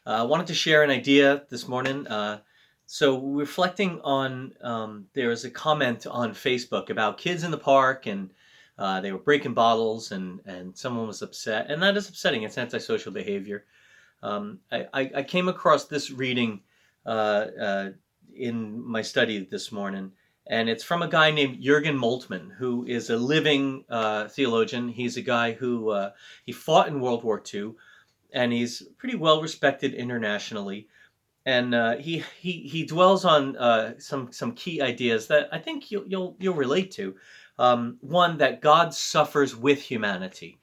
I wanted to share an idea this morning. So, reflecting on, there was a comment on Facebook about kids in the park and they were breaking bottles and someone was upset. And that is upsetting. It's antisocial behavior. I came across this reading uh, in my study this morning, and it's from a guy named Jurgen Moltman, who is a living theologian. He's a guy who he fought in World War II, and he's pretty well respected internationally. And he dwells on some key ideas that I think you'll relate to. One, that God suffers with humanity.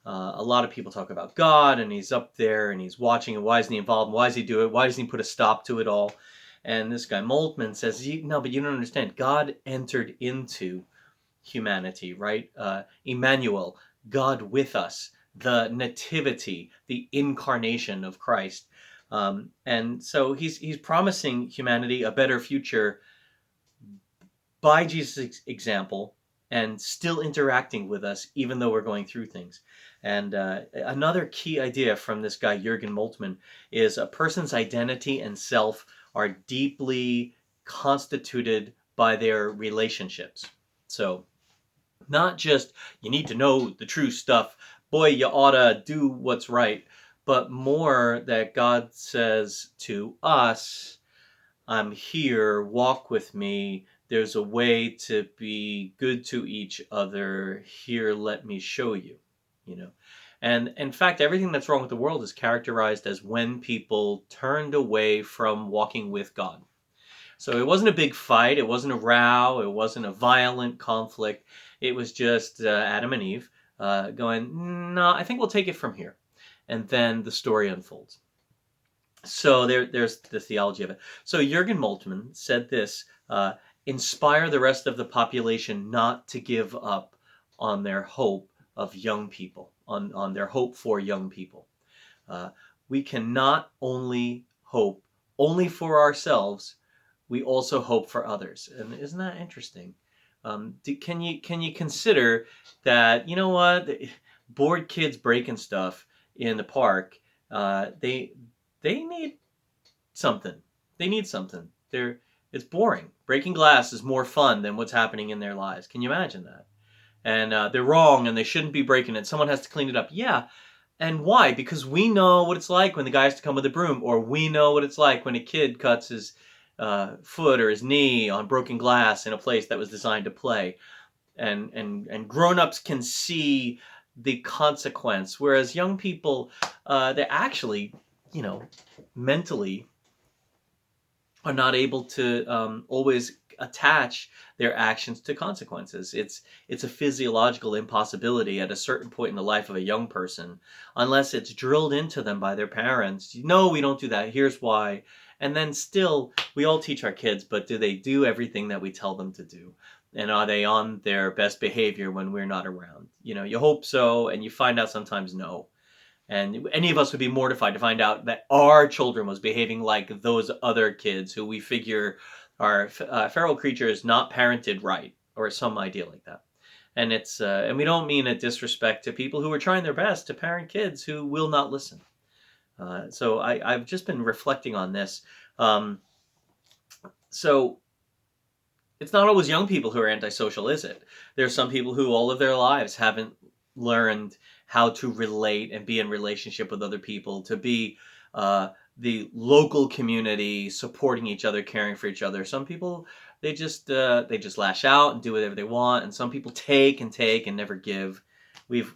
A lot of people talk about God, and he's up there and he's watching, and why isn't he involved? Why does he do it? Why doesn't he put a stop to it all? And this guy Moltmann says, no, but you don't understand. God entered into humanity, right? Emmanuel, God with us, the nativity, the incarnation of Christ. And so he's promising humanity a better future by Jesus' example and still interacting with us even though we're going through things. And another key idea from this guy, Jurgen Moltmann, is a person's identity and self are deeply constituted by their relationships. So, not just you need to know the true stuff, boy, you oughta do what's right, but more that God says to us, I'm here, walk with me. There's a way to be good to each other. Here, let me show you, you know. And in fact, everything that's wrong with the world is characterized as when people turned away from walking with God. So it wasn't a big fight, it wasn't a row, it wasn't a violent conflict. It was just Adam and Eve going, no, I think we'll take it from here. And then the story unfolds. So there's the theology of it. So Jurgen Moltmann said this: inspire the rest of the population not to give up on their hope of young people, on their hope for young people. Uh, we can not only hope only for ourselves, we also hope for others. And isn't that interesting? Can you consider that? You know what? Bored kids breaking stuff in the park. They need something. They need something. It's boring. Breaking glass is more fun than what's happening in their lives. Can you imagine that? And they're wrong, and they shouldn't be breaking it. Someone has to clean it up. Yeah, and why? Because we know what it's like when the guy has to come with a broom, or we know what it's like when a kid cuts his foot or his knee on broken glass in a place that was designed to play. And grown-ups can see the consequence, whereas young people, they actually, you know, mentally are not able to always attach their actions to consequences. It's a physiological impossibility at a certain point in the life of a young person, unless it's drilled into them by their parents. No, we don't do that. Here's why. And then still, we all teach our kids, but do they do everything that we tell them to do? And are they on their best behavior when we're not around? You know, you hope so, and you find out sometimes no. And any of us would be mortified to find out that our children was behaving like those other kids who we figure are feral creatures, not parented right, or some idea like that. And and we don't mean a disrespect to people who are trying their best to parent kids who will not listen. So I've just been reflecting on this. Um, so it's not always young people who are antisocial, is it? There's some people who all of their lives haven't learned how to relate and be in relationship with other people, to be the local community, supporting each other, caring for each other. Some people, they just lash out and do whatever they want, and some people take and take and never give. We've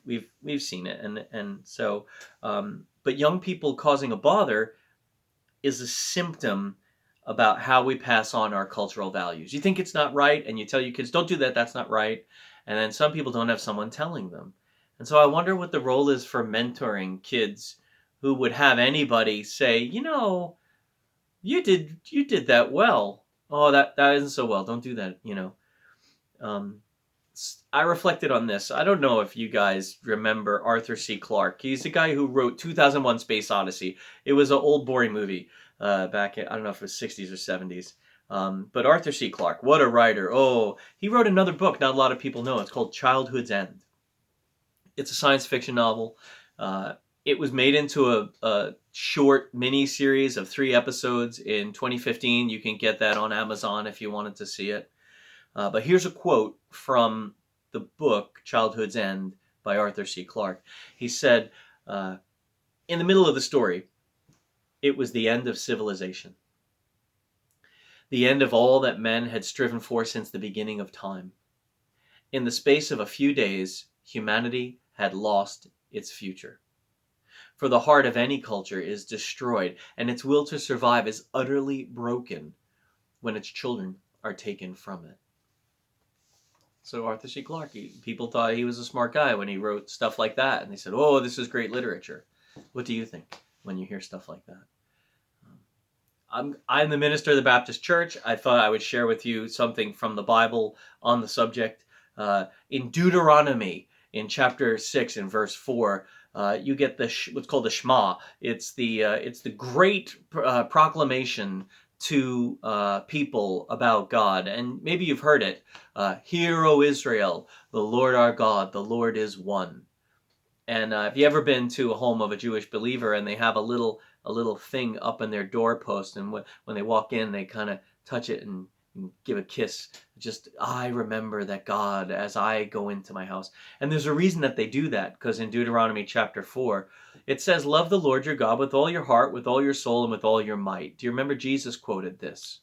seen it, and so, but young people causing a bother is a symptom about how we pass on our cultural values. You think it's not right, and you tell your kids, don't do that, that's not right. And then some people don't have someone telling them. And so I wonder what the role is for mentoring kids who would have anybody say, you did that well. Oh, that isn't so well. Don't do that. Um, I reflected on this. I don't know if you guys remember Arthur C. Clarke. He's the guy who wrote 2001 Space Odyssey. It was an old boring movie back in, I don't know if it was 60s or 70s. But Arthur C. Clarke, what a writer. Oh, he wrote another book not a lot of people know. It's called Childhood's End. It's a science fiction novel. It was made into a short mini series of 3 episodes in 2015. You can get that on Amazon if you wanted to see it. But here's a quote from the book Childhood's End by Arthur C. Clarke. He said, in the middle of the story, it was the end of civilization, the end of all that men had striven for since the beginning of time. In the space of a few days, humanity had lost its future. For the heart of any culture is destroyed, and its will to survive is utterly broken when its children are taken from it. So Arthur C. Clarke, people thought he was a smart guy when he wrote stuff like that, and they said, "Oh, this is great literature." What do you think when you hear stuff like that? I'm the minister of the Baptist Church. I thought I would share with you something from the Bible on the subject. In Deuteronomy, in chapter 6, in verse 4, you get what's called the Shema. It's the great proclamation to people about God. And maybe you've heard it. Hear, O Israel, the Lord our God, the Lord is one. And have you ever been to a home of a Jewish believer and they have a little thing up in their doorpost, and when they walk in, they kind of touch it and give a kiss. Just, I remember that God as I go into my house. And there's a reason that they do that, because in Deuteronomy chapter 4, it says, "Love the Lord your God with all your heart, with all your soul, and with all your might." Do you remember Jesus quoted this?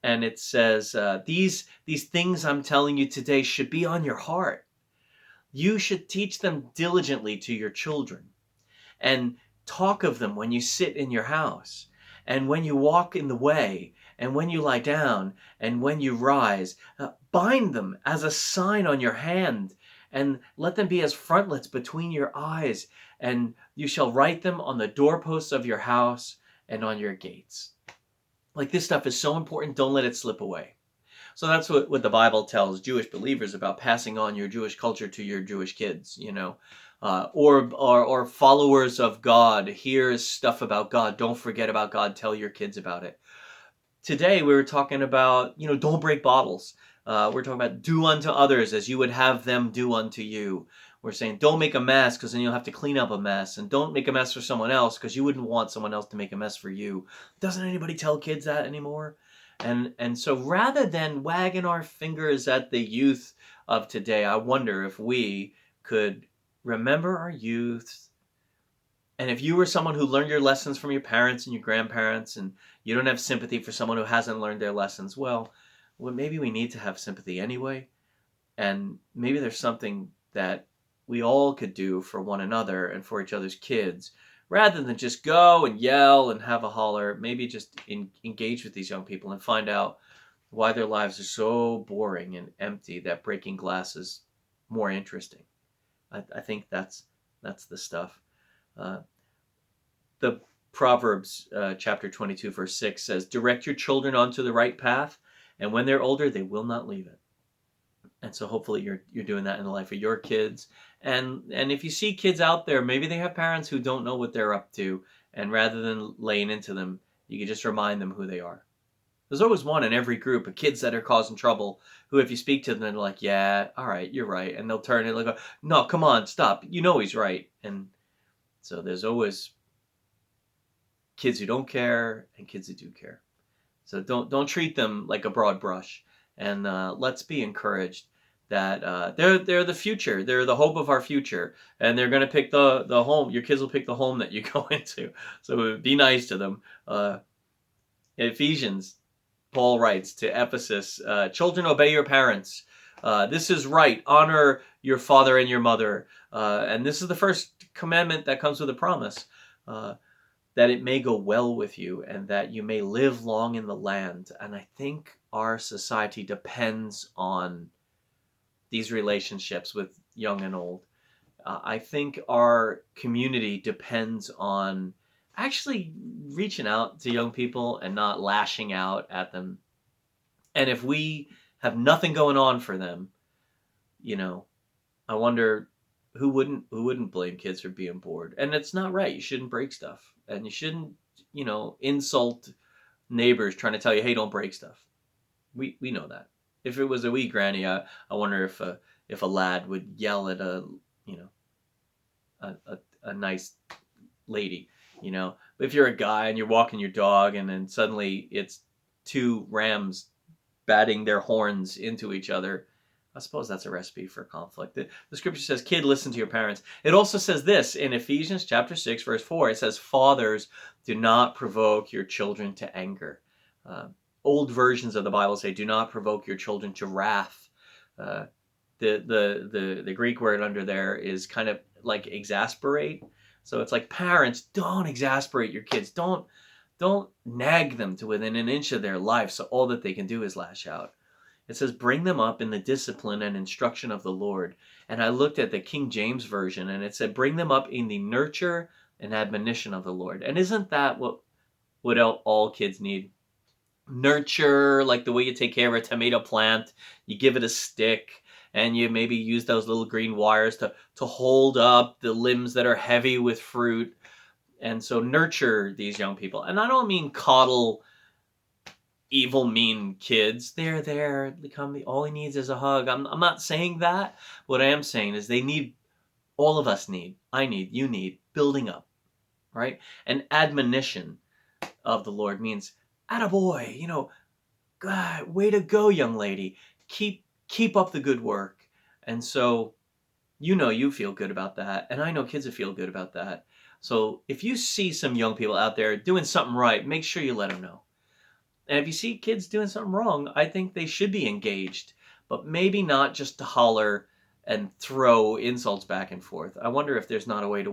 And it says, these things I'm telling you today should be on your heart. You should teach them diligently to your children, and talk of them when you sit in your house, and when you walk in the way, and when you lie down, and when you rise. Bind them as a sign on your hand, and let them be as frontlets between your eyes, and you shall write them on the doorposts of your house and on your gates. Like, this stuff is so important. Don't let it slip away. So that's what the Bible tells Jewish believers about passing on your Jewish culture to your Jewish kids, or followers of God. Here's stuff about God. Don't forget about God. Tell your kids about it. Today we were talking about, don't break bottles. We're talking about do unto others as you would have them do unto you. We're saying don't make a mess, because then you'll have to clean up a mess. And don't make a mess for someone else, because you wouldn't want someone else to make a mess for you. Doesn't anybody tell kids that anymore? And so rather than wagging our fingers at the youth of today, I wonder if we could remember our youth. And if you were someone who learned your lessons from your parents and your grandparents, and you don't have sympathy for someone who hasn't learned their lessons, well, maybe we need to have sympathy anyway. And maybe there's something that we all could do for one another and for each other's kids, rather than just go and yell and have a holler. Maybe just engage with these young people and find out why their lives are so boring and empty that breaking glass is more interesting. I think that's the stuff. The Proverbs chapter 22 verse 6 says, "Direct your children onto the right path, and when they're older, they will not leave it." And so hopefully you're doing that in the life of your kids. And if you see kids out there, maybe they have parents who don't know what they're up to, and rather than laying into them, you can just remind them who they are. There's always one in every group of kids that are causing trouble, who if you speak to them, they're like, "Yeah, all right, you're right." And they'll turn and they'll go, "No, come on, stop. You know he's right." And so there's always kids who don't care and kids who do care. So don't treat them like a broad brush. And let's be encouraged that they're the future. They're the hope of our future, and they're going to pick the home. Your kids will pick the home that you go into. So be nice to them. Ephesians, Paul writes to Ephesus, "Children, obey your parents. This is right. Honor your father and your mother." And this is the first commandment that comes with a promise. That it may go well with you, and that you may live long in the land. And I think our society depends on these relationships with young and old. I think our community depends on actually reaching out to young people and not lashing out at them. And if we have nothing going on for them, I wonder who wouldn't blame kids for being bored. And it's not right. You shouldn't break stuff, and you shouldn't insult neighbors trying to tell you, "Hey, don't break stuff." We know that. If it was a wee granny, I wonder if a lad would yell at a a nice lady, you know. But if you're a guy and you're walking your dog and then suddenly it's two rams batting their horns into each other, I suppose that's a recipe for conflict. The scripture says, kid, listen to your parents. It also says this in Ephesians chapter 6, verse 4. It says, fathers, do not provoke your children to anger. Old versions of the Bible say, do not provoke your children to wrath. The Greek word under there is kind of like exasperate. So it's like, parents, don't exasperate your kids. Don't nag them to within an inch of their life so all that they can do is lash out. It says, bring them up in the discipline and instruction of the Lord. And I looked at the King James Version and it said, bring them up in the nurture and admonition of the Lord. And isn't that what all kids need? Nurture, like the way you take care of a tomato plant. You give it a stick and you maybe use those little green wires to hold up the limbs that are heavy with fruit. And so nurture these young people. And I don't mean coddle evil, mean kids. They're there. All he needs is a hug. I'm not saying that. What I am saying is all of us need, I need, you need building up, right? An admonition of the Lord means, attaboy, God, way to go, young lady. Keep up the good work. And so, you feel good about that. And I know kids will feel good about that. So if you see some young people out there doing something right, make sure you let them know. And if you see kids doing something wrong, I think they should be engaged, but maybe not just to holler and throw insults back and forth. I wonder if there's not a way to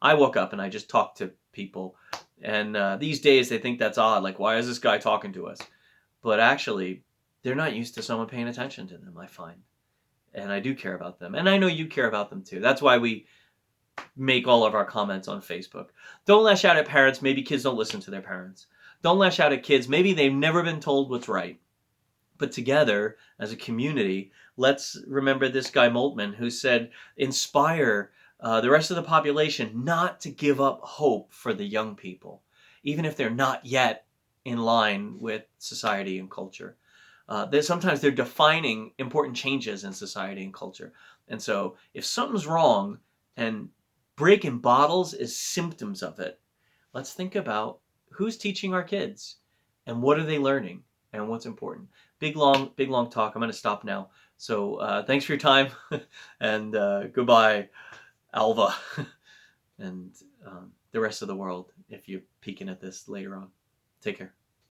I walk up and I just talk to people. And these days they think that's odd. Like, why is this guy talking to us? But actually, they're not used to someone paying attention to them, I find. And I do care about them. And I know you care about them too. That's why we make all of our comments on Facebook. Don't lash out at parents. Maybe kids don't listen to their parents. Don't lash out at kids. Maybe they've never been told what's right. But together, as a community, let's remember this guy Moltman who said, inspire the rest of the population not to give up hope for the young people, even if they're not yet in line with society and culture. Sometimes they're defining important changes in society and culture. And so if something's wrong and breaking bottles is symptoms of it, let's think about who's teaching our kids and what are they learning and what's important. Big long talk. I'm going to stop now. So thanks for your time and goodbye, Alva, and the rest of the world if you're peeking at this later on. Take care.